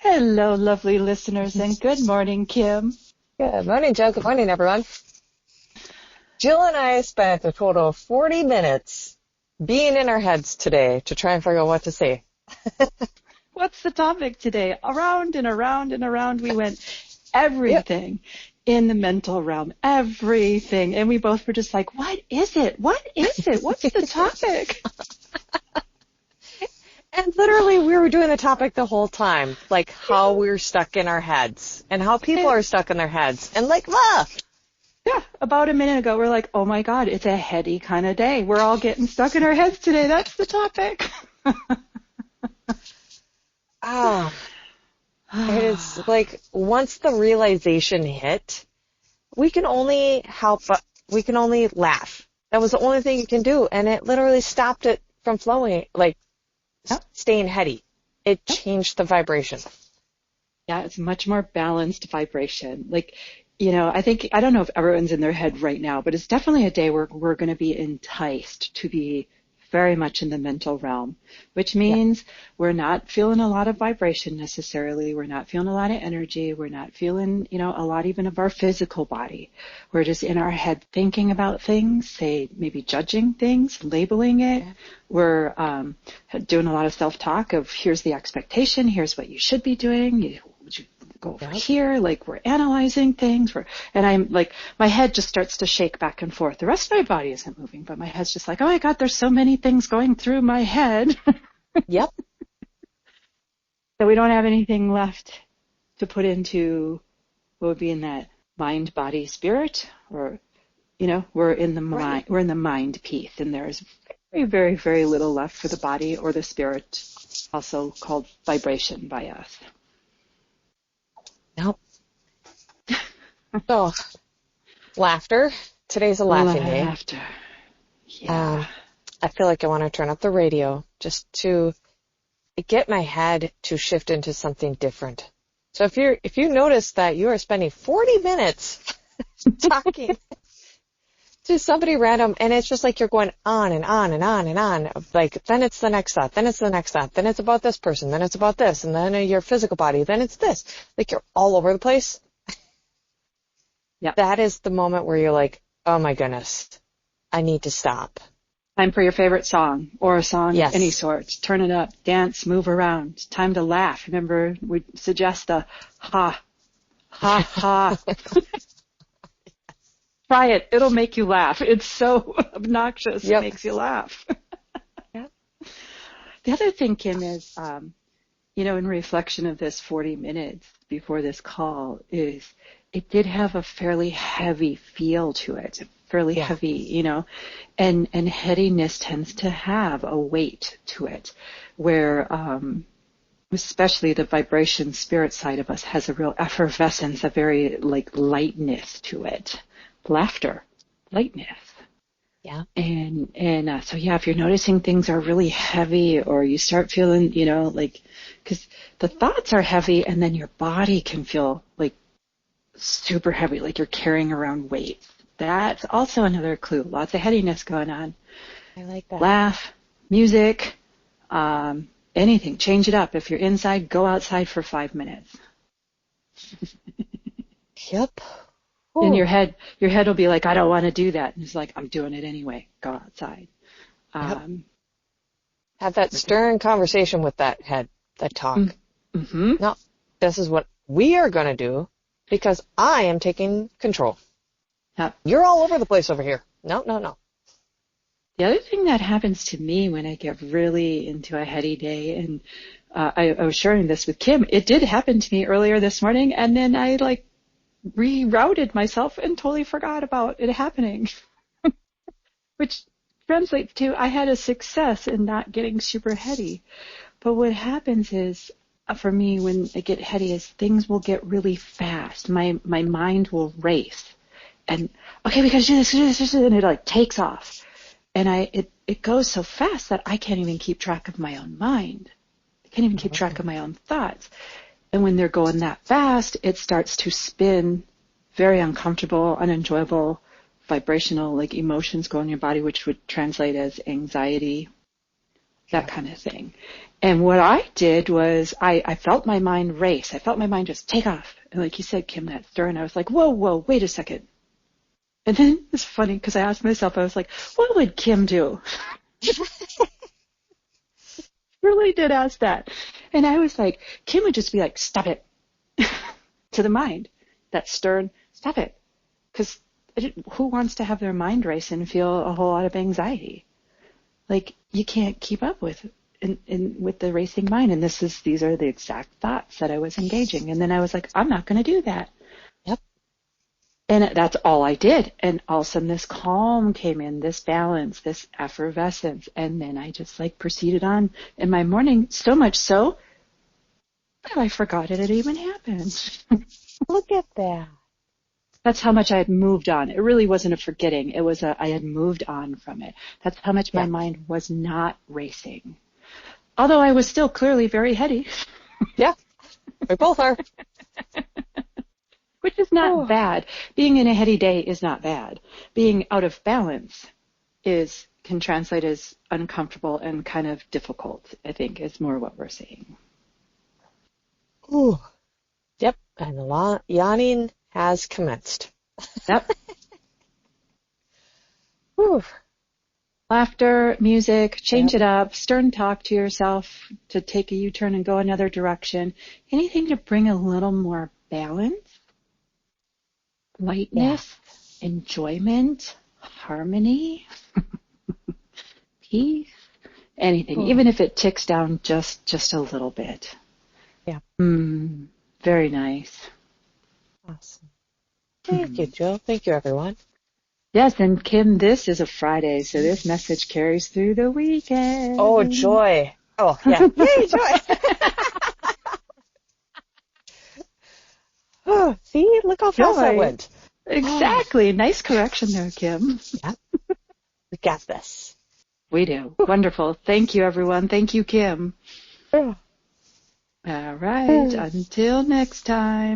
Hello, lovely listeners, and good morning, Kim. Good morning, Joe. Good morning, everyone. Jill and I spent a total of 40 minutes being in our heads today to try and figure out what to say. What's the topic today? Around and around and around we went. Everything in the mental realm, everything. And we both were just like, what is it? What is it? What's the topic? And literally, we were doing the topic the whole time, like how we're stuck in our heads and how people are stuck in their heads. And like, Yeah, about a minute ago, we're like, oh my God, it's a heady kind of day. We're all getting stuck in our heads today. That's the topic. It is like once the realization hit, we can only laugh. That was the only thing you can do. And it literally stopped it from flowing, like staying heady. It changed the vibration. Yeah, it's much more balanced vibration. Like, I don't know if everyone's in their head right now, but it's definitely a day where we're going to be enticed to be very much in the mental realm, which means we're not feeling a lot of vibration necessarily. We're not feeling a lot of energy. We're not feeling, a lot even of our physical body. We're just in our head thinking about things, say maybe judging things, labeling it. Yeah. We're doing a lot of self-talk of here's the expectation, here's what you should be doing. You go over here, like we're analyzing things, and I'm like, my head just starts to shake back and forth. The rest of my body isn't moving, but my head's just like, oh my God, there's so many things going through my head. Yep. So we don't have anything left to put into what would be in that mind, body, spirit, or, we're in the mind, we're in the mind piece, and there's very, very, very little left for the body or the spirit, also called vibration by us. Nope. So, laughter. Today's a laughing day. Laughter. Yeah. I feel like I want to turn up the radio just to get my head to shift into something different. So if you notice that you are spending 40 minutes talking to somebody random, and it's just like you're going on and on and on and on, like then it's the next thought, then it's the next thought, then it's about this person, then it's about this, and then your physical body, then it's this. Like you're all over the place. Yeah. That is the moment where you're like, oh my goodness, I need to stop. Time for your favorite song or a song of any sort. Turn it up, dance, move around. Time to laugh. Remember, we suggest the ha, ha, ha. Try it. It'll make you laugh. It's so obnoxious. It makes you laugh. The other thing, Kim, is, in reflection of this 40 minutes before this call, is it did have a fairly heavy feel to it, fairly heavy, and headiness tends to have a weight to it where, especially the vibration spirit side of us has a real effervescence, a very lightness to it. Laughter, lightness. Yeah. And so if you're noticing things are really heavy, or you start feeling, because the thoughts are heavy and then your body can feel like super heavy, like you're carrying around weight. That's also another clue. Lots of headiness going on. I like that. Laugh, music, anything. Change it up. If you're inside, go outside for 5 minutes. Yep. In your head will be like, I don't want to do that. And it's like, I'm doing it anyway. Go outside. Have that stern conversation with that head, that talk. Mm-hmm. No, this is what we are going to do because I am taking control. Yep. You're all over the place over here. No. The other thing that happens to me when I get really into a heady day, and I was sharing this with Kim, it did happen to me earlier this morning, and then I rerouted myself and totally forgot about it happening, which translates to I had a success in not getting super heady. But what happens is, for me, when I get heady, is things will get really fast. My mind will race, and okay, we gotta do this, and it takes off, and it goes so fast that I can't even keep track of my own mind. I can't even keep track of my own thoughts. And when they're going that fast, it starts to spin very uncomfortable, unenjoyable, vibrational, emotions go in your body, which would translate as anxiety, that kind of thing. And what I did was I felt my mind race. I felt my mind just take off. And like you said, Kim, that stir, and I was like, whoa, wait a second. And then it's funny because I asked myself, I was like, what would Kim do? Really did ask that. And I was like, Kim would just be like, stop it. To the mind. That stern, stop it. Because who wants to have their mind race and feel a whole lot of anxiety? Like, you can't keep up with with the racing mind. And these are the exact thoughts that I was engaging. And then I was like, I'm not going to do that. Yep. And that's all I did. And all of a sudden this calm came in, this balance, this effervescence. And then I just like proceeded on in my morning, so much so that I forgot it had even happened. Look at that. That's how much I had moved on. It really wasn't a forgetting. It was I had moved on from it. That's how much my mind was not racing. Although I was still clearly very heady. Yeah, we both are. Which is not bad. Being in a heady day is not bad. Being out of balance can translate as uncomfortable and kind of difficult, I think, is more what we're saying. Ooh. Yep, and yawning has commenced. Yep. Whew. Laughter, music, change it up, stern talk to yourself to take a U-turn and go another direction. Anything to bring a little more balance, lightness, enjoyment, harmony, peace, anything, even if it ticks down just a little bit. Yeah. Very nice. Awesome. Thank you, Jill. Thank you, everyone. Yes, and Kim, this is a Friday, so this message carries through the weekend. Oh, joy. Oh, yeah. Yay, joy. Oh, see? Look how fast that went. Exactly. Nice correction there, Kim. Yeah. We got this. We do. Wonderful. Thank you, everyone. Thank you, Kim. All right. Until next time.